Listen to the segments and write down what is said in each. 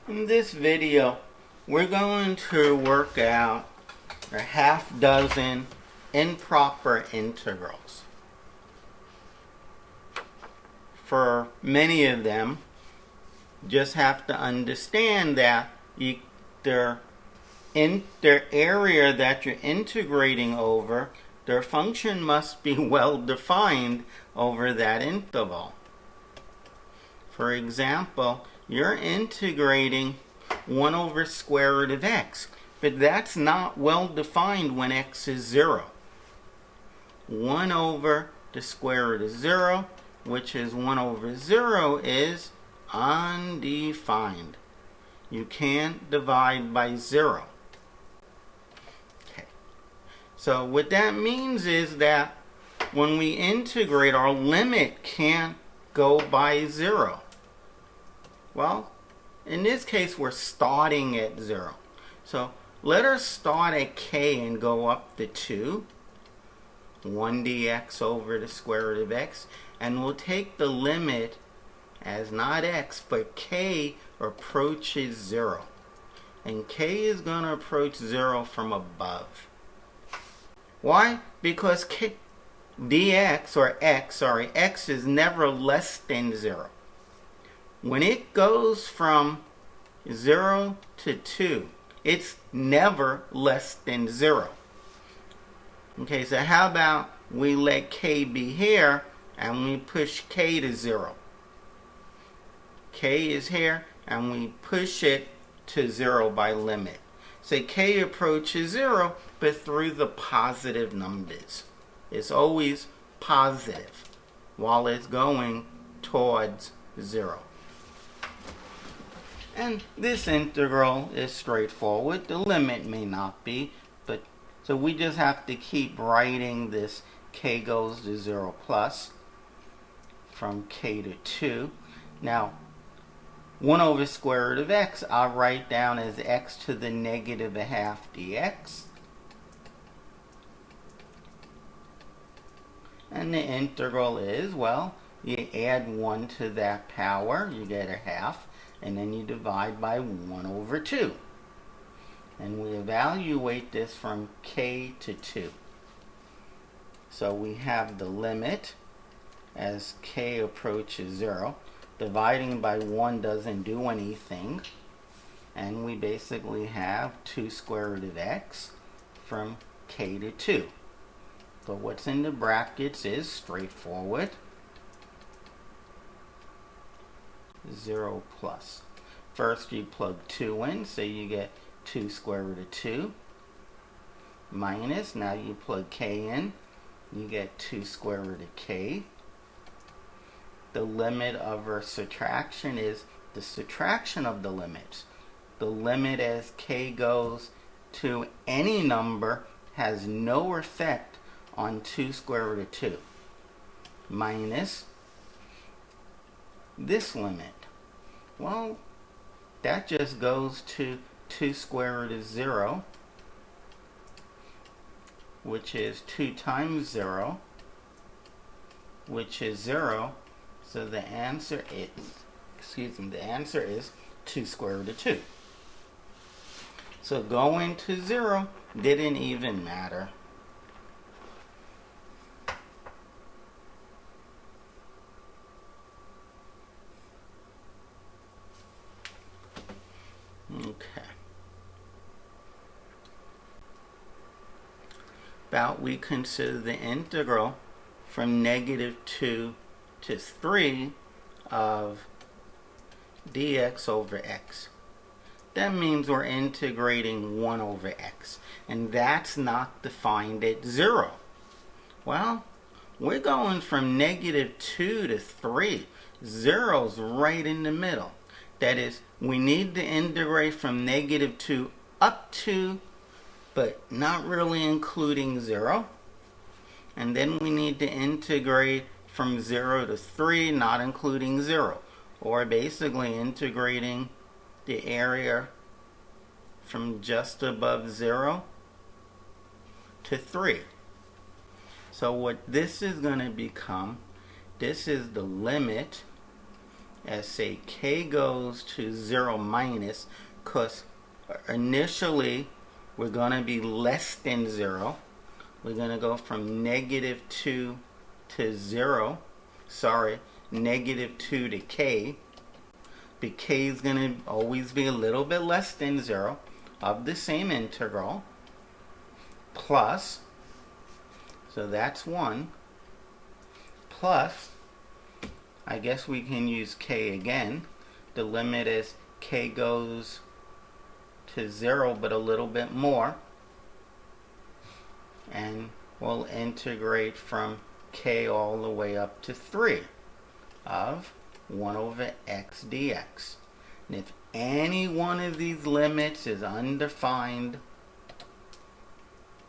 In this video, we're going to work out a half dozen improper integrals. For many of them, just have to understand that their area that you're integrating over, their function must be well defined over that interval. For example, you're integrating 1 over square root of x, but that's not well defined when x is 0. 1 over the square root of 0, which is 1 over 0, is undefined. You can't divide by 0. Okay. So what that means is that when we integrate, our limit can't go by 0. Well, in this case, we're starting at 0. So let us start at k and go up to 2. 1 dx over the square root of x. And we'll take the limit as not x, but k approaches 0. And k is going to approach 0 from above. Why? Because x is never less than 0. When it goes from 0 to 2, it's never less than 0. Okay, so how about we let k be here and we push k to 0. K is here and we push it to 0 by limit. So k approaches 0, but through the positive numbers. It's always positive while it's going towards 0. And this integral is straightforward. The limit may not be, but so we just have to keep writing this k goes to 0 plus from k to 2. Now, 1 over square root of x, I'll write down as x to the negative a half dx. And the integral is, well, you add 1 to that power, you get a half, and then you divide by 1 over 2. And we evaluate this from k to 2. So we have the limit as k approaches 0. Dividing by 1 doesn't do anything. And we basically have 2 square root of x from k to 2. So what's in the brackets is straightforward. 0 plus. First you plug 2 in, so you get 2 square root of 2. Minus, now you plug k in, you get 2 square root of k. The limit of our subtraction is the subtraction of the limits. The limit as k goes to any number has no effect on 2 square root of 2. Minus this limit. Well, that just goes to 2 square root of 0, which is 2 times 0, which is 0. So the answer is 2 square root of 2. So going to 0 didn't even matter. Okay. About we consider the integral from negative 2 to 3 of dx over x. That means we're integrating 1 over x. And that's not defined at 0. Well, we're going from negative 2 to 3. 0's right in the middle. That is, we need to integrate from negative 2 up to, but not really including 0. And then we need to integrate from 0 to 3, not including 0. Or basically integrating the area from just above 0 to 3. So what this is going to become, this is the limit as, say, k goes to 0 minus, because initially we're going to be less than 0. We're going to go from negative 2 to 0. Sorry, negative 2 to k. But k is going to always be a little bit less than 0 of the same integral. Plus, so that's 1. Plus, I guess we can use k again. The limit is k goes to 0, but a little bit more. And we'll integrate from k all the way up to 3 of 1 over x dx. And if any one of these limits is undefined,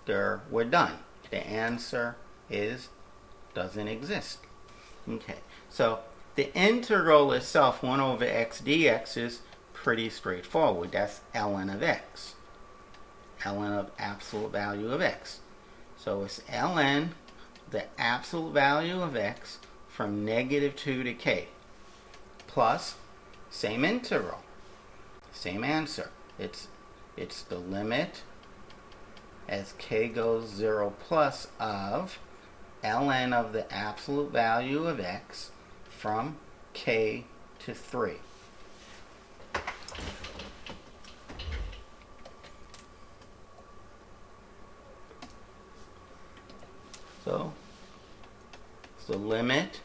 we're done. The answer doesn't exist. Okay, so the integral itself, 1 over x dx, is pretty straightforward. That's ln of x. ln of absolute value of x. So it's ln, the absolute value of x, from negative 2 to k. Plus, same integral. Same answer. It's the limit as k goes 0 plus of ln of the absolute value of x from k to 3. So, it's the limit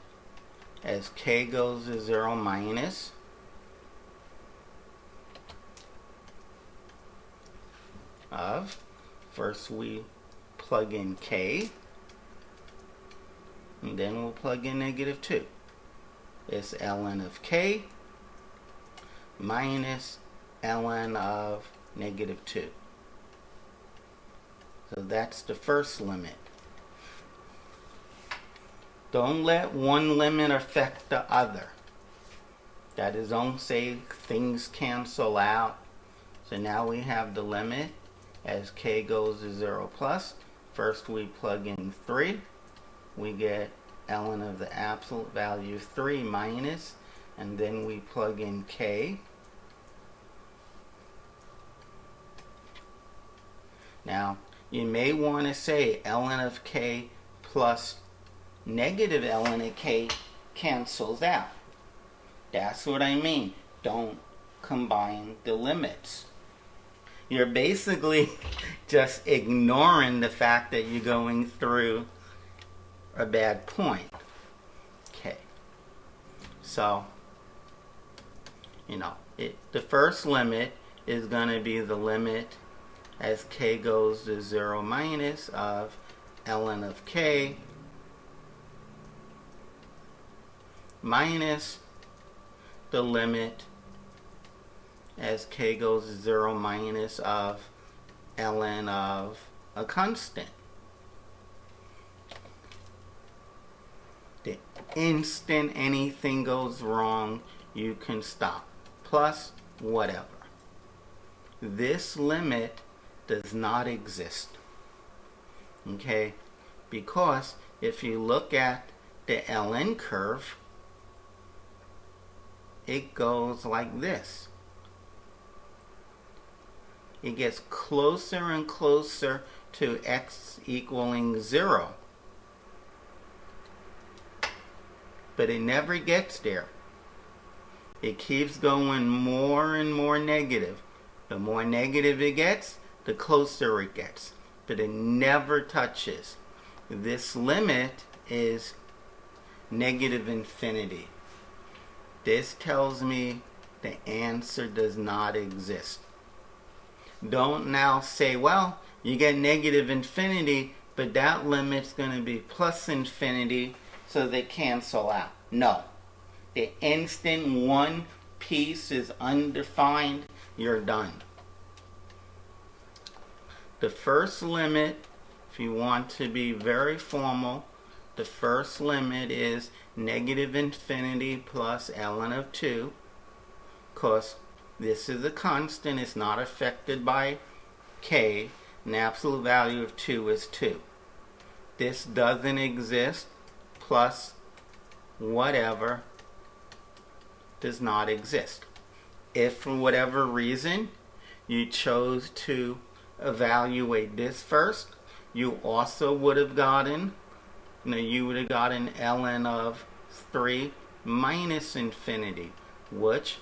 as k goes to 0 minus of, first we plug in k, and then we'll plug in negative 2. It's ln of k minus ln of negative 2. So that's the first limit. Don't let one limit affect the other. That is, don't say things cancel out. So now we have the limit as k goes to 0 plus. First we plug in 3. We get ln of the absolute value 3 minus, and then we plug in k. Now, you may want to say ln of k plus negative ln of k cancels out. That's what I mean. Don't combine the limits. You're basically just ignoring the fact that you're going through a bad point. Okay. So, the first limit is going to be the limit as k goes to 0 minus of ln of k minus the limit as k goes to 0 minus of ln of a constant. The instant anything goes wrong, you can stop. Plus, whatever. This limit does not exist. Okay? Because if you look at the ln curve, it goes like this. It gets closer and closer to x equaling 0. But it never gets there. It keeps going more and more negative. The more negative it gets, the closer it gets. But it never touches. This limit is negative infinity. This tells me the answer does not exist. Don't now say, well, you get negative infinity, but that limit's going to be plus infinity, so they cancel out. No. The instant one piece is undefined, you're done. The first limit, if you want to be very formal, the first limit is negative infinity plus ln of 2, because this is a constant, it's not affected by k, and the absolute value of 2 is 2. This doesn't exist, plus whatever does not exist. If for whatever reason you chose to evaluate this first, you also would have gotten, you would have gotten ln of 3 minus infinity, which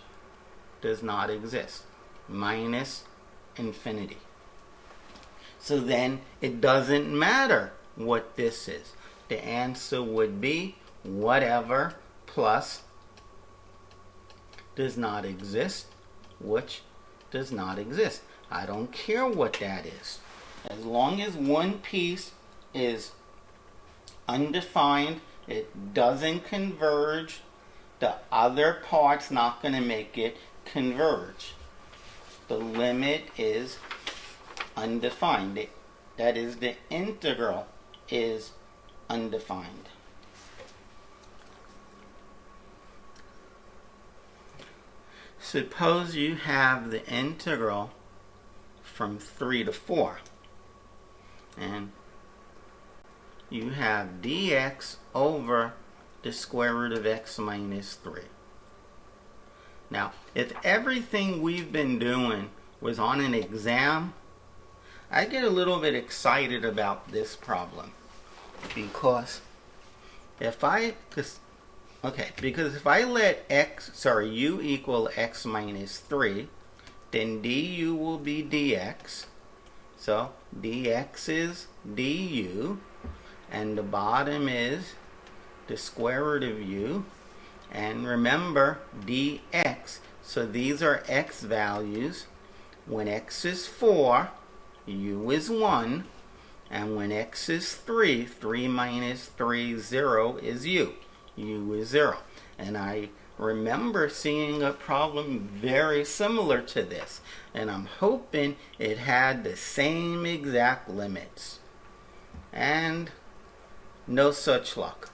does not exist. Minus infinity. So then it doesn't matter what this is. The answer would be whatever plus does not exist, which does not exist. I don't care what that is. As long as one piece is undefined, it doesn't converge, the other part's not going to make it converge. The limit is undefined. That is, the integral is undefined. Suppose you have the integral from 3 to 4. And you have dx over the square root of x minus 3. Now, if everything we've been doing was on an exam, I get a little bit excited about this problem. Because if I let u equal x minus 3, then du will be dx. So dx is du, and the bottom is the square root of u. And remember, dx, so these are x values. When x is 4, u is 1. And when x is 3, 3 minus 3, 0 is u. U is 0. And I remember seeing a problem very similar to this. And I'm hoping it had the same exact limits. And no such luck.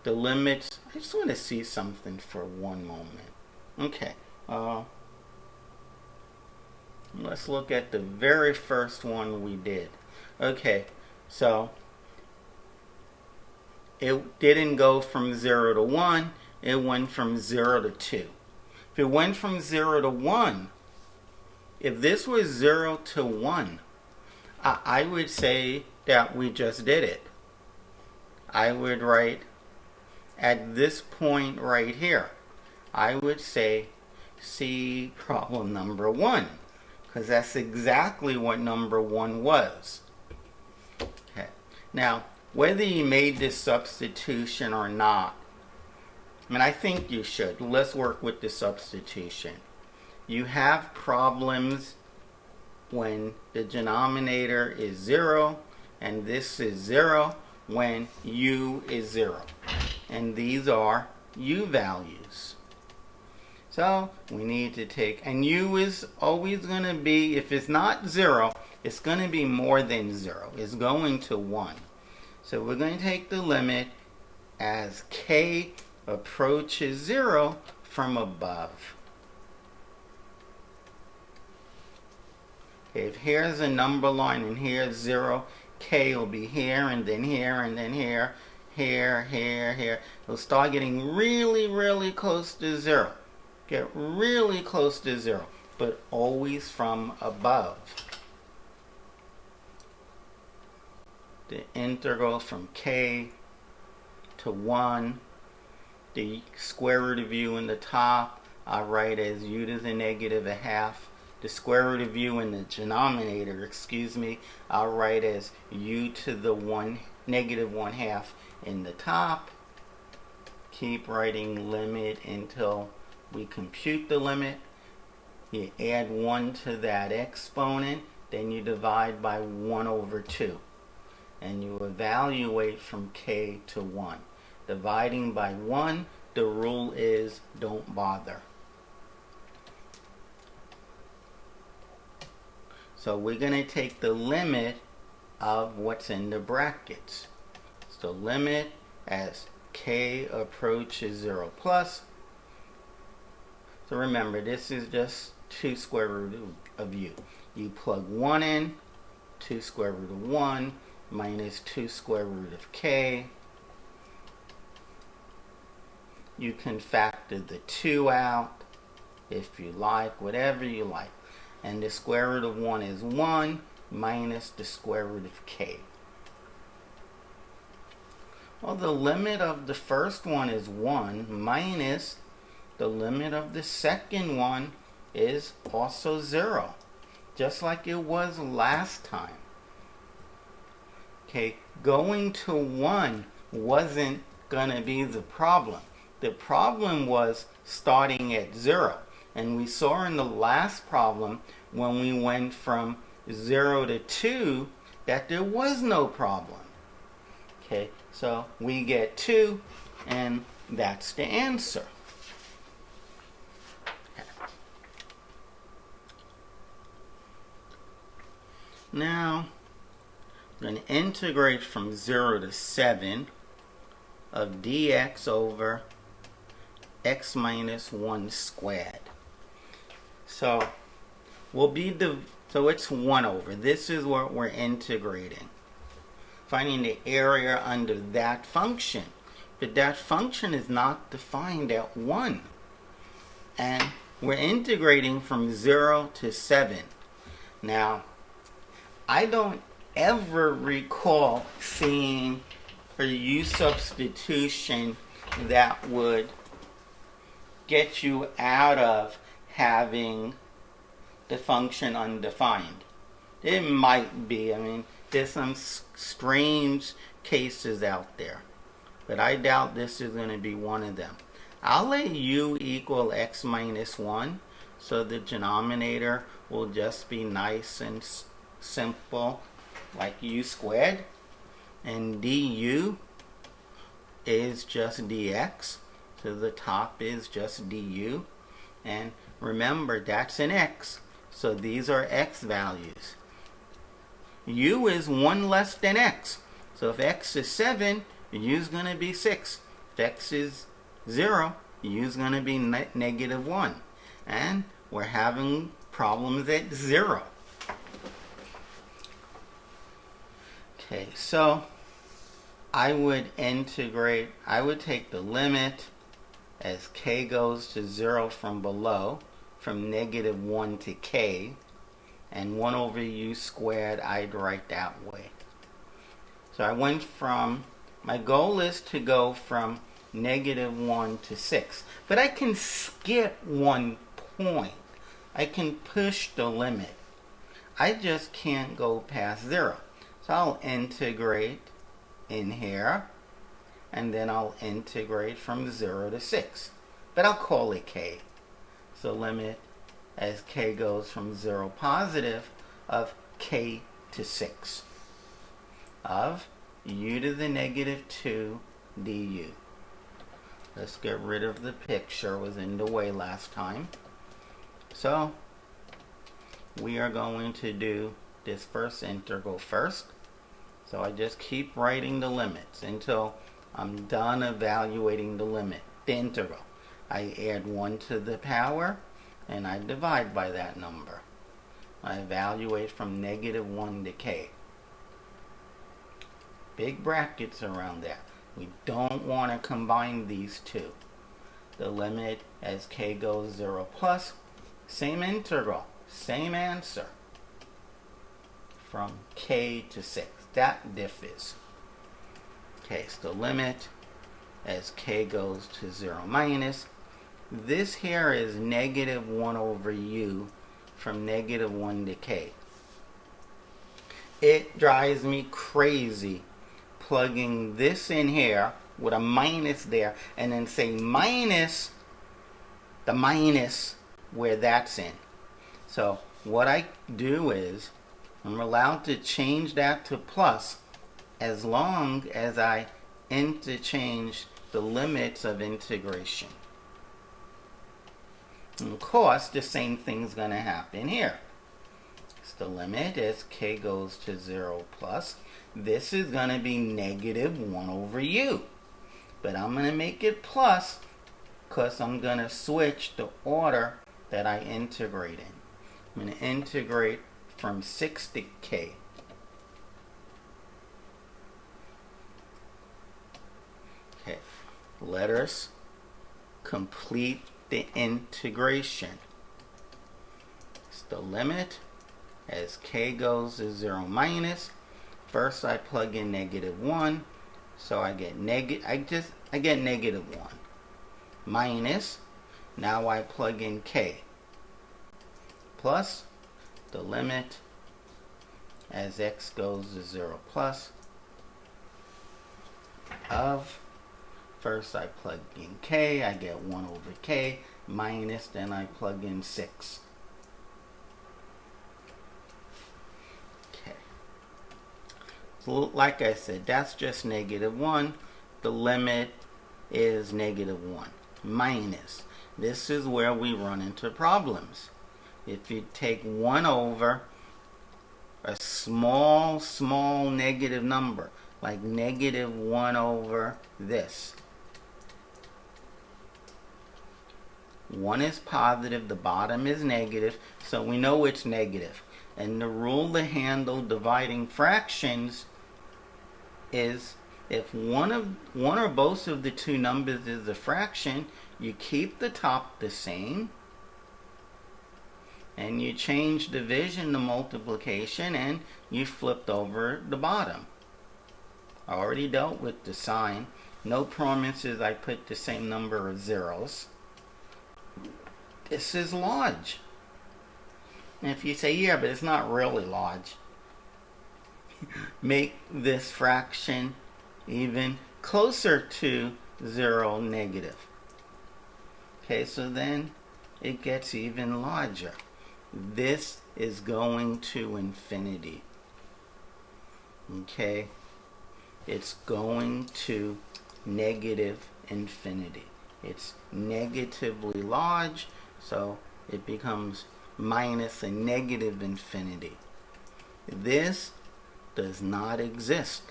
The limits, I just want to see something for one moment. Okay. Let's look at the very first one we did. Okay, so it didn't go from 0 to 1, it went from 0 to 2. If it went from 0 to 1, if this was 0 to 1, I would say that we just did it. I would write at this point right here, I would say see problem number 1. Because that's exactly what number 1 was. Okay. Now, whether you made this substitution or not, I think you should. Let's work with the substitution. You have problems when the denominator is 0, and this is 0 when u is 0. And these are u values. So we need to take, and u is always going to be, if it's not 0, it's going to be more than 0. It's going to 1. So we're going to take the limit as k approaches 0 from above. Okay, if here's a number line and here's 0, k will be here and then here and then here, here, here, here. It'll start getting really, really close to 0. Get really close to 0, but always from above. The integral from k to 1, the square root of u in the top, I write as u to the negative a half. The square root of u in the denominator, I'll write as u to the negative 1/2 in the top. Keep writing limit until we compute the limit. You add 1 to that exponent, then you divide by 1 over 2. And you evaluate from k to 1. Dividing by 1, the rule is don't bother. So we're going to take the limit of what's in the brackets. So limit as k approaches 0 plus. So remember, this is just 2 square root of u. You plug 1 in, 2 square root of 1 minus 2 square root of k. You can factor the 2 out if you like, whatever you like. And the square root of 1 is 1 minus the square root of k. Well, the limit of the first one is 1 minus the limit of the second one is also 0. Just like it was last time. Okay, going to 1 wasn't going to be the problem. The problem was starting at 0. And we saw in the last problem, when we went from 0 to 2, that there was no problem. Okay, so we get 2, and that's the answer. Now, I'm going to integrate from 0 to 7 of dx over x minus 1 squared. So, so it's 1 over. This is what we're integrating. Finding the area under that function. But that function is not defined at 1. And we're integrating from 0 to 7. Now, I don't ever recall seeing a U substitution that would get you out of having the function undefined. It might be. I mean, there's some strange cases out there. But I doubt this is going to be one of them. I'll let u equal x minus 1, so the denominator will just be nice and simple, like u squared. And du is just dx, so the top is just du. And remember, that's an x, so these are x values. U is 1 less than x, so if x is 7, u is going to be 6. If x is 0, u is going to be negative 1. And we're having problems at 0. Okay, so I would integrate, I would take the limit as k goes to 0 from below, from negative 1 to k, and 1 over u squared I'd write that way. So I went from, my goal is to go from negative 1 to 6. But I can skip 1 point. I can push the limit. I just can't go past 0. So I'll integrate in here, and then I'll integrate from 0 to 6. But I'll call it k. So limit as k goes from 0 positive of k to 6 of u to the negative 2 du. Let's get rid of the picture, it was in the way last time. So we are going to do this first integral first. So I just keep writing the limits until I'm done evaluating the limit, the integral. I add 1 to the power, and I divide by that number. I evaluate from negative 1 to k. Big brackets around that. We don't want to combine these two. The limit as k goes 0 plus, same integral, same answer. From k to 6. That differs. Okay, so the limit as k goes to 0 minus. This here is negative 1 over u from negative 1 to k. It drives me crazy plugging this in here with a minus there and then say minus the minus where that's in. So what I do is I'm allowed to change that to plus as long as I interchange the limits of integration. And of course, the same thing's going to happen here. So the limit as k goes to 0 plus, this is going to be negative 1 over u. But I'm going to make it plus because I'm going to switch the order that I integrate in. I'm going to integrate from 6 to k. Okay, letters complete the integration. It's the limit as k goes to 0 minus. First I plug in -1, so I get -1 minus. Now I plug in k plus the limit as x goes to 0 plus of, first I plug in k, I get 1 over k minus, then I plug in 6. Okay. So like I said, that's just -1. The limit is -1 minus. This is where we run into problems. If you take 1 over a small negative number, like -1 over this. 1 is positive, the bottom is negative, so we know it's negative. And the rule to handle dividing fractions is if one or both of the two numbers is a fraction, you keep the top the same, and you change division to multiplication, and you flipped over the bottom. I already dealt with the sign. No promises I put the same number of zeros. This is large. And if you say, yeah, but it's not really large, make this fraction even closer to 0 negative. Okay, so then it gets even larger. This is going to infinity. Okay, it's going to negative infinity. It's negatively large, so it becomes minus a negative infinity. This does not exist.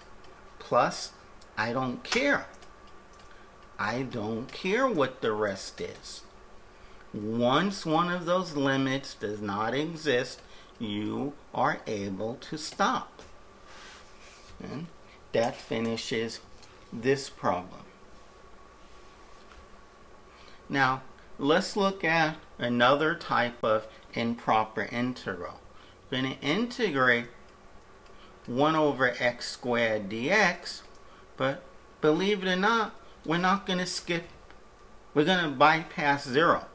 Plus, I don't care. I don't care what the rest is. Once one of those limits does not exist, you are able to stop. And that finishes this problem. Now, let's look at another type of improper integral. We're going to integrate 1 over x squared dx, but believe it or not, we're not going to skip. We're going to bypass 0.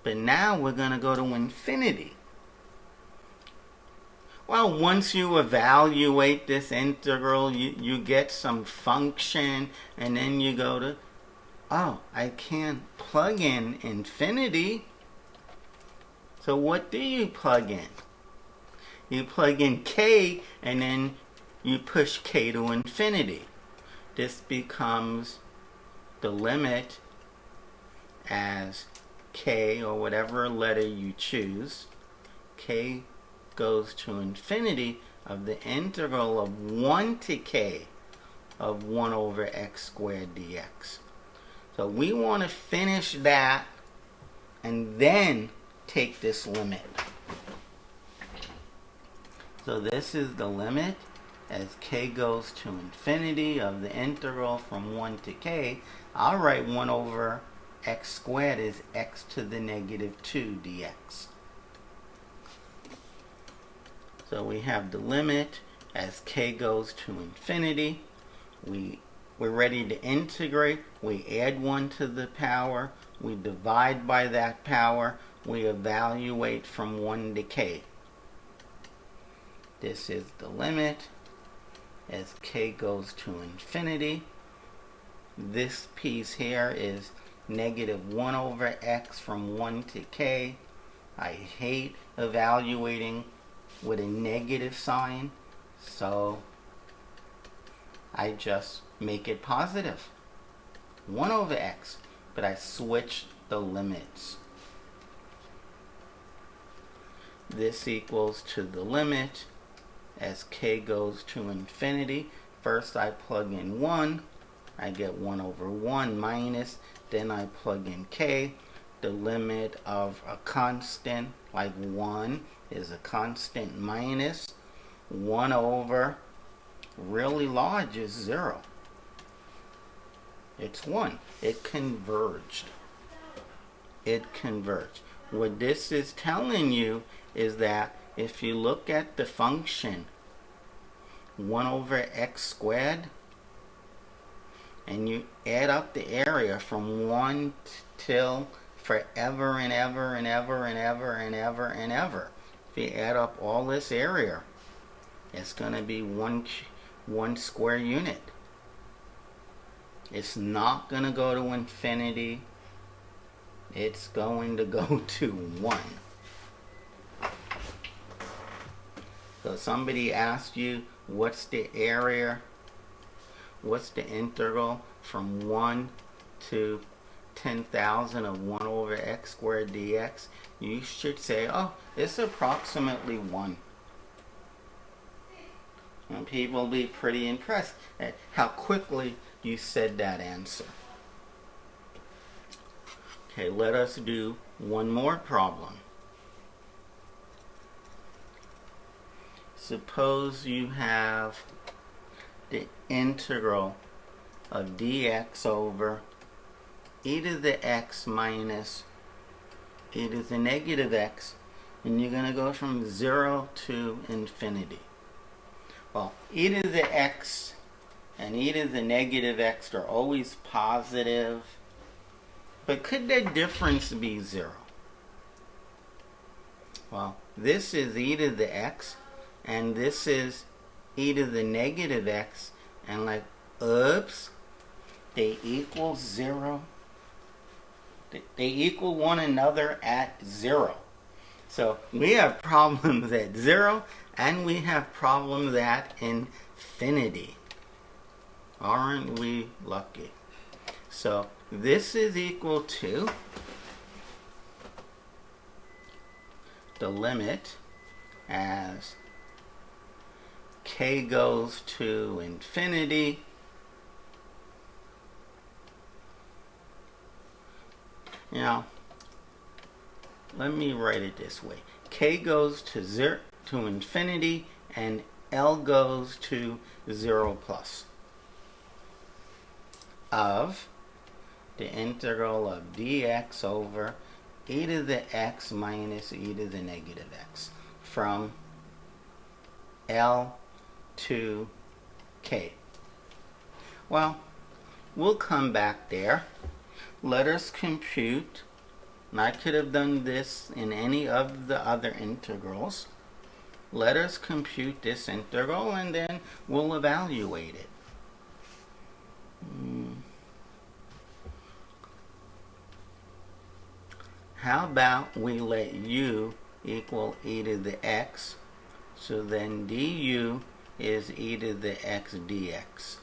But now we're going to go to infinity. Well, once you evaluate this integral, you get some function, and then you go to, oh, I can't plug in infinity. So what do you plug in? You plug in k, and then you push k to infinity. This becomes the limit as k, or whatever letter you choose, k goes to infinity of the integral of 1 to k of 1 over x squared dx. So we want to finish that and then take this limit. So this is the limit as k goes to infinity of the integral from 1 to k. I'll write 1 over x squared is x to the -2 dx. So we have the limit as k goes to infinity. We're ready to integrate. We add 1 to the power. We divide by that power. We evaluate from 1 to k. This is the limit as k goes to infinity. This piece here is -1 over x from 1 to k. I hate evaluating with a negative sign, so I just make it positive. 1 over x, but I switch the limits. This equals to the limit as k goes to infinity. First I plug in 1, I get 1 over 1 minus, then I plug in k. The limit of a constant like 1 is a constant minus 1 over really large is 0. It's 1. It converged. it converts. What this is telling you is that if you look at the function 1 over x squared, and you add up the area from 1 till forever and ever and ever and ever and ever and ever. If you add up all this area, it's going to be one square unit. It's not going to go to infinity. It's going to go to 1. So somebody asked you, what's the area? What's the integral from 1 to 10,000 of 1 over x squared dx? You should say, oh, it's approximately 1. And people will be pretty impressed at how quickly you said that answer. Okay, let us do one more problem. Suppose you have the integral of dx over e to the x minus e to the negative x, and you're going to go from 0 to infinity. Well, e to the x and e to the negative x are always positive, but could their difference be 0? Well, this is e to the x, and this is e to the negative x, and like, oops, they equal 0. They equal one another at 0. So we have problems at 0, and we have problems at infinity. Aren't we lucky? So this is equal to the limit as k goes to infinity Now, let me write it this way. K goes to 0 to infinity, and L goes to 0 plus of the integral of dx over e to the x minus e to the negative x from L to K. Well, we'll come back there. Let us compute, and I could have done this in any of the other integrals. Let us compute this integral, and then we'll evaluate it. How about we let u equal e to the x, so then du is e to the x dx.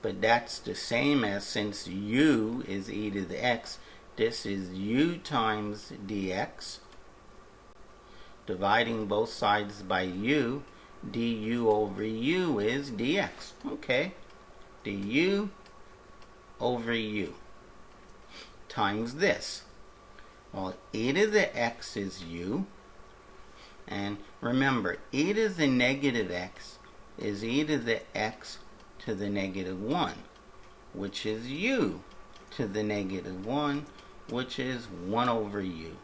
But that's the same as, since u is e to the x, this is u times dx. Dividing both sides by u, du over u is dx. Okay, du over u times this. Well, e to the x is u, and remember, e to the negative x is e to the x to the negative 1, which is u to the negative 1, which is 1 over u,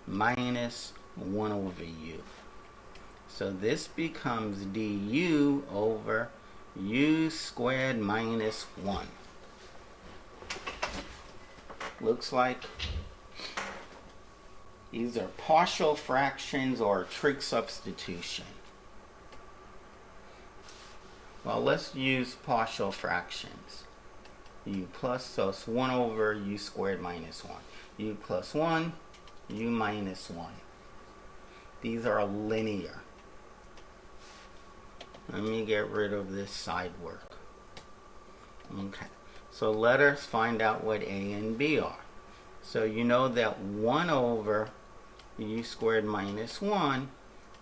minus 1 over u. So this becomes du over u squared minus 1. Looks like these are partial fractions or trig substitution. Well, let's use partial fractions. U plus, so it's 1 over u squared minus 1. U plus 1, u minus 1. These are linear. Let me get rid of this side work. Okay, so let us find out what a and b are. So you know that 1 over u squared minus 1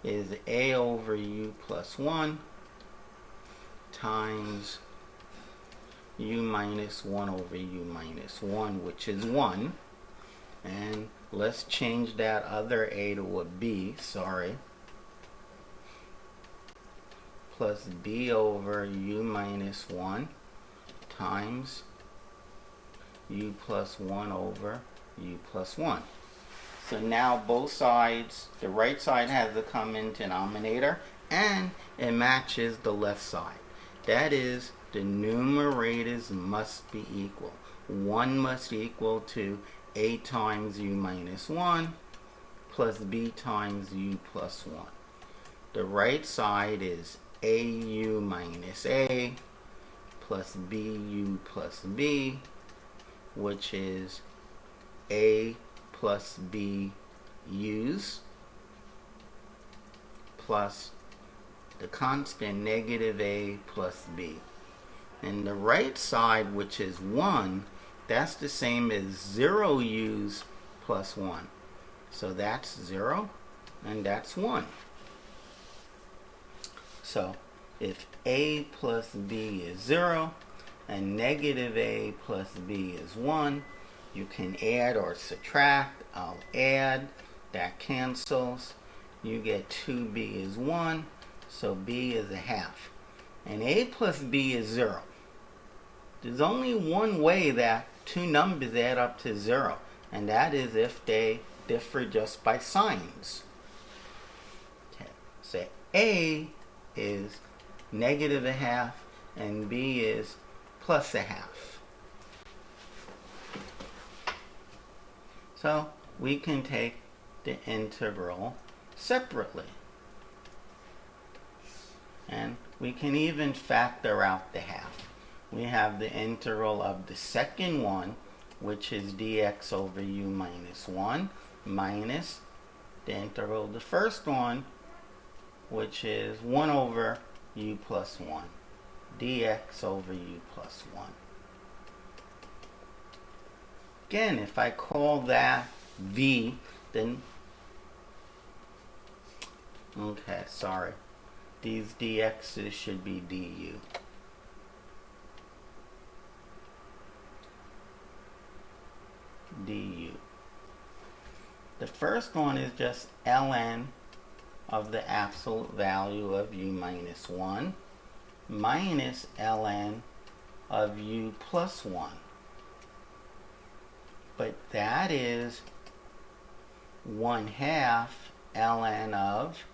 is a over u plus 1 times u minus 1 over u minus 1, which is 1. And let's change that other a to a b, sorry. plus b over u minus 1 times u plus 1 over u plus 1. So now both sides, the right side has the common denominator and it matches the left side. That is, the numerators must be equal. 1 must equal to a times u minus 1 plus b times u plus 1. The right side is au minus a plus bu plus b, which is a plus b u's plus the constant negative a plus b. And the right side, which is 1, that's the same as 0 u's plus 1. So that's 0 and that's 1. So if a plus b is 0 and negative a plus b is 1, you can add or subtract. I'll add. That cancels. You get 2b is 1, so b is a half. And a plus b is 0. There's only one way that two numbers add up to 0, and that is if they differ just by signs. Okay. So a is negative a half and b is plus a half. So we can take the integral separately. And we can even factor out the half. We have the integral of the second one, which is dx over u minus 1, minus the integral of the first one, which is 1 over u plus 1, dx over u plus 1. Again, if I call that v, then, okay, sorry, these dx's should be du. du. The first one is just ln of the absolute value of u minus 1 minus ln of u plus 1. But that is 1/2 ln of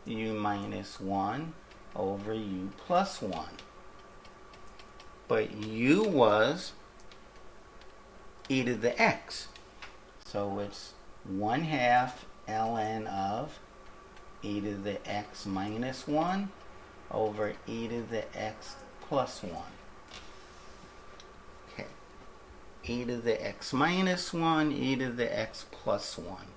u minus 1 over u plus 1. But u was e to the x. So it's 1/2 ln of e to the x minus 1 over e to the x plus 1. Okay. E to the x minus 1, e to the x plus 1.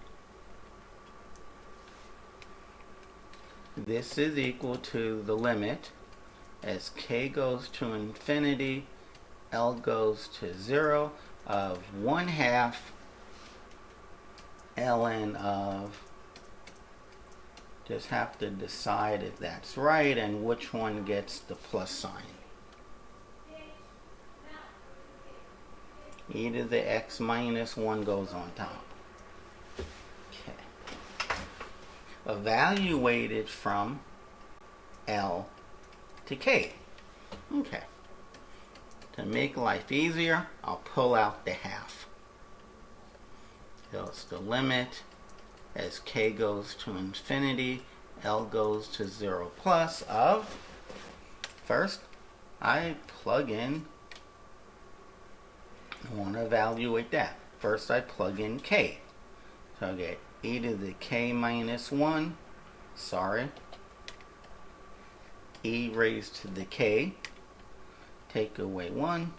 This is equal to the limit as k goes to infinity, L goes to 0 of 1/2 ln of, just have to decide if that's right and which one gets the plus sign. E to the x minus 1 goes on top. Okay. Evaluated from L to K. Okay. To make life easier, I'll pull out the half. So it's the limit as k goes to infinity, L goes to 0 plus of, first, I plug in, I want to evaluate that. First I plug in k. So I get e to the k minus 1, sorry, e raised to the k, take away 1,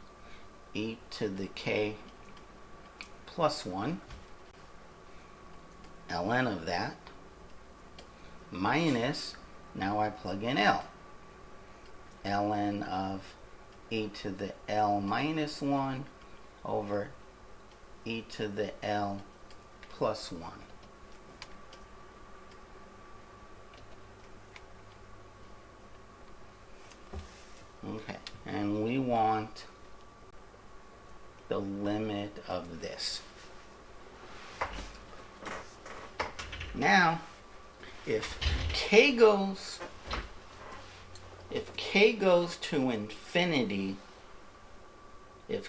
e to the k plus 1, ln of that, minus, now I plug in L, ln of e to the L minus 1 over e to the L plus 1. Okay, and we want the limit of this. Now, if k goes if k goes to infinity, this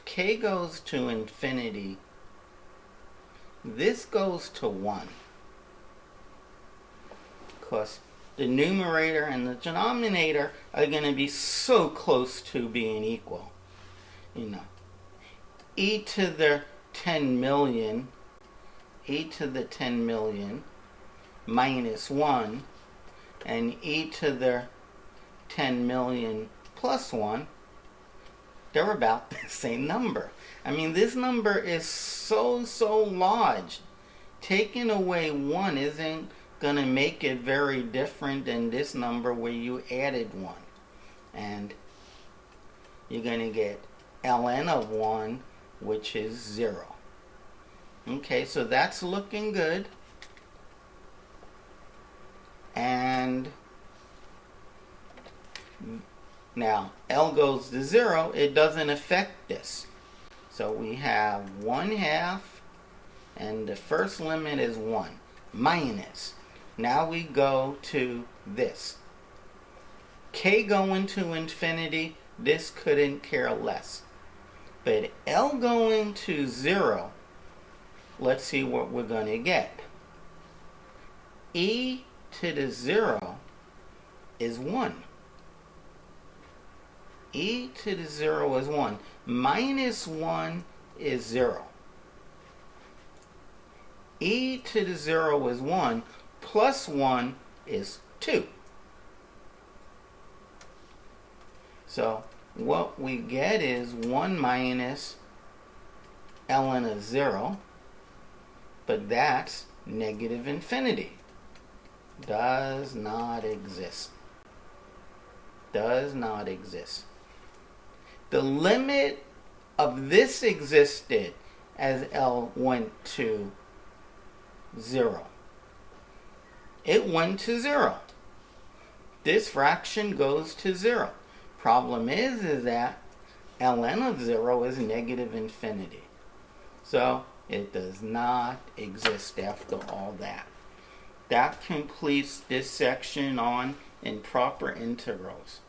goes to 1. Because the numerator and the denominator are going to be so close to being equal. You know, e to the 10 million minus 1 and e to the 10 million plus 1, they're about the same number. I mean, this number is so large. Taking away 1 isn't going to make it very different than this number where you added 1. And you're going to get ln of 1, which is 0. Okay, so that's looking good. And now L goes to 0, it doesn't affect this. So we have 1/2, and the first limit is 1, minus. Now we go to this. K going to infinity, this couldn't care less. But L going to 0, let's see what we're going to get. E to the 0 is 1. E to the 0 is 1. Minus 1 is 0. E to the 0 is 1. Plus 1 is 2. So what we get is 1 minus ln of 0. But that's negative infinity. Does not exist. Does not exist. The limit of this existed as L went to 0. It went to 0. This fraction goes to 0. Problem is that ln of 0 is negative infinity. So it does not exist after all that. That completes this section on improper integrals.